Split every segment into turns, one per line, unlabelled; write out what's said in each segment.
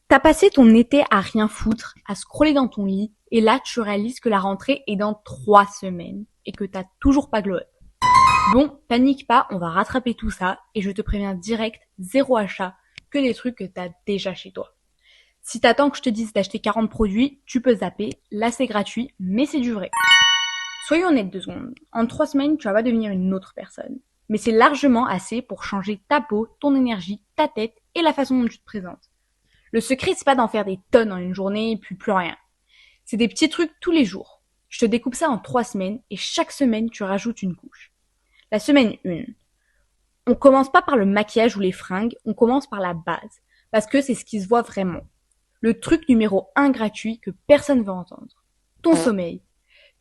T'as passé ton été à rien foutre, à scroller dans ton lit, et là tu réalises que la rentrée est dans 3 semaines et que t'as toujours pas glow up. Bon, panique pas, on va rattraper tout ça et je te préviens direct, zéro achat, que des trucs que t'as déjà chez toi. Si t'attends que je te dise d'acheter 40 produits, tu peux zapper, là c'est gratuit, mais c'est du vrai. Soyons honnêtes 2 secondes, en 3 semaines tu vas pas devenir une autre personne. Mais c'est largement assez pour changer ta peau, ton énergie, ta tête et la façon dont tu te présentes. Le secret, c'est pas d'en faire des tonnes en une journée et puis plus rien. C'est des petits trucs tous les jours. Je te découpe ça en 3 semaines et chaque semaine, tu rajoutes une couche. La semaine 1. On commence pas par le maquillage ou les fringues, on commence par la base. Parce que c'est ce qui se voit vraiment. Le truc numéro 1 gratuit que personne va entendre. Ton sommeil.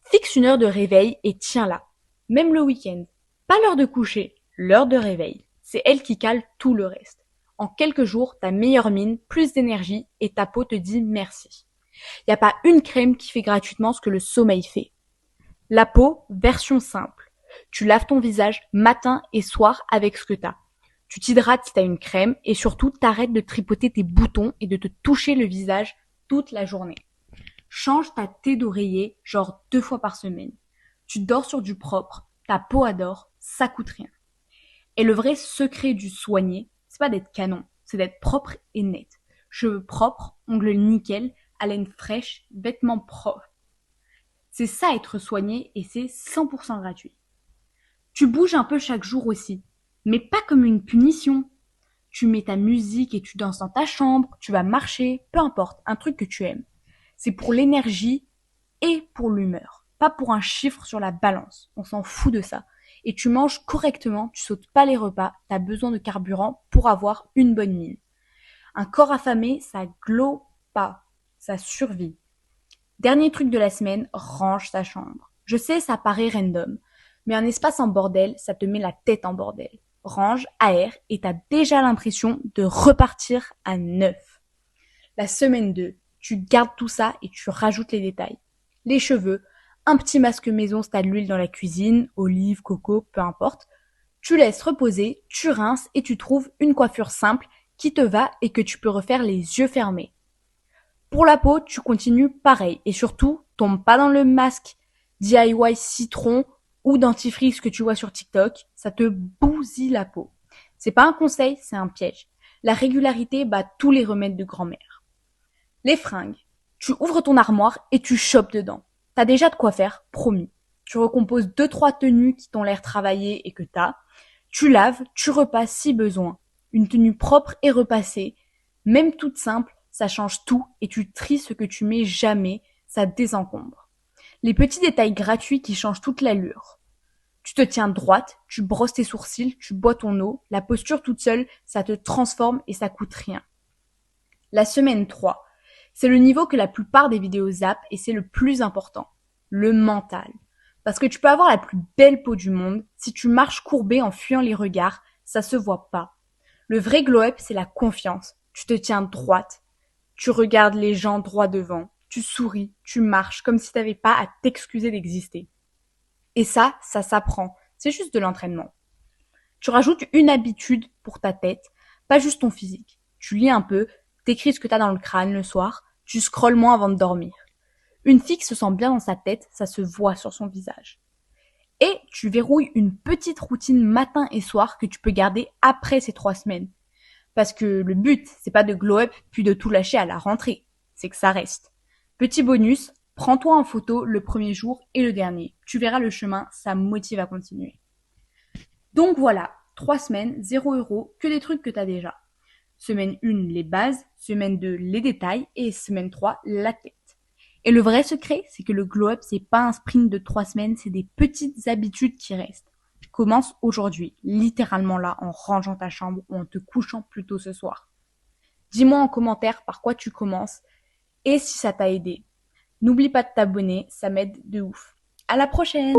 Fixe une heure de réveil et tiens-la. Même le week-end. Pas l'heure de coucher, l'heure de réveil. C'est elle qui cale tout le reste. En quelques jours, t'as meilleure mine, plus d'énergie et ta peau te dit merci. Y a pas une crème qui fait gratuitement ce que le sommeil fait. La peau, version simple. Tu laves ton visage matin et soir avec ce que t'as. Tu t'hydrates si t'as une crème et surtout t'arrêtes de tripoter tes boutons et de te toucher le visage toute la journée. Change ta thé d'oreiller genre 2 fois par semaine. Tu dors sur du propre, ta peau adore, ça coûte rien. Et le vrai secret du soigner, c'est pas d'être canon, c'est d'être propre et net. Cheveux propres, ongles nickel, haleine fraîche, vêtements propres. C'est ça être soigné et c'est 100% gratuit. Tu bouges un peu chaque jour aussi, mais pas comme une punition. Tu mets ta musique et tu danses dans ta chambre, tu vas marcher, peu importe, un truc que tu aimes. C'est pour l'énergie et pour l'humeur, pas pour un chiffre sur la balance. On s'en fout de ça. Et tu manges correctement, tu sautes pas les repas, t'as besoin de carburant pour avoir une bonne mine. Un corps affamé, ça glow pas, ça survit. Dernier truc de la semaine, range ta chambre. Je sais, ça paraît random, mais un espace en bordel, ça te met la tête en bordel. Range, aère, et t'as déjà l'impression de repartir à neuf. La semaine 2, tu gardes tout ça et tu rajoutes les détails. Les cheveux, un petit masque maison si t'as de l'huile dans la cuisine, olive, coco, peu importe. Tu laisses reposer, tu rinces et tu trouves une coiffure simple qui te va et que tu peux refaire les yeux fermés. Pour la peau, tu continues pareil et surtout, tombe pas dans le masque DIY citron ou dentifrice que tu vois sur TikTok, ça te bousille la peau. C'est pas un conseil, c'est un piège. La régularité bat tous les remèdes de grand-mère. Les fringues. Tu ouvres ton armoire et tu chopes dedans. T'as déjà de quoi faire, promis. Tu recomposes 2-3 tenues qui t'ont l'air travaillées et que t'as. Tu laves, tu repasses si besoin. Une tenue propre et repassée, même toute simple, ça change tout et tu tries ce que tu mets jamais, ça désencombre. Les petits détails gratuits qui changent toute l'allure. Tu te tiens droite, tu brosses tes sourcils, tu bois ton eau, la posture toute seule, ça te transforme et ça coûte rien. La semaine 3, c'est le niveau que la plupart des vidéos zappent et c'est le plus important, le mental. Parce que tu peux avoir la plus belle peau du monde, si tu marches courbé en fuyant les regards, ça se voit pas. Le vrai glow-up, c'est la confiance. Tu te tiens droite, tu regardes les gens droit devant, tu souris, tu marches comme si t'avais pas à t'excuser d'exister. Et ça s'apprend. C'est juste de l'entraînement. Tu rajoutes une habitude pour ta tête, pas juste ton physique. Tu lis un peu, t'écris ce que t'as dans le crâne le soir, tu scrolles moins avant de dormir. Une fille qui se sent bien dans sa tête, ça se voit sur son visage. Et tu verrouilles une petite routine matin et soir que tu peux garder après ces 3 semaines. Parce que le but, c'est pas de glow up puis de tout lâcher à la rentrée. C'est que ça reste. Petit bonus, prends-toi en photo le premier jour et le dernier. Tu verras le chemin, ça motive à continuer. Donc voilà, 3 semaines, 0 €, que des trucs que t'as déjà. Semaine 1, les bases, semaine 2, les détails et semaine 3, la tête. Et le vrai secret, c'est que le glow-up, c'est pas un sprint de 3 semaines, c'est des petites habitudes qui restent. Commence aujourd'hui, littéralement là, en rangeant ta chambre ou en te couchant plus tôt ce soir. Dis-moi en commentaire par quoi tu commences et si ça t'a aidé. N'oublie pas de t'abonner, ça m'aide de ouf. À la prochaine!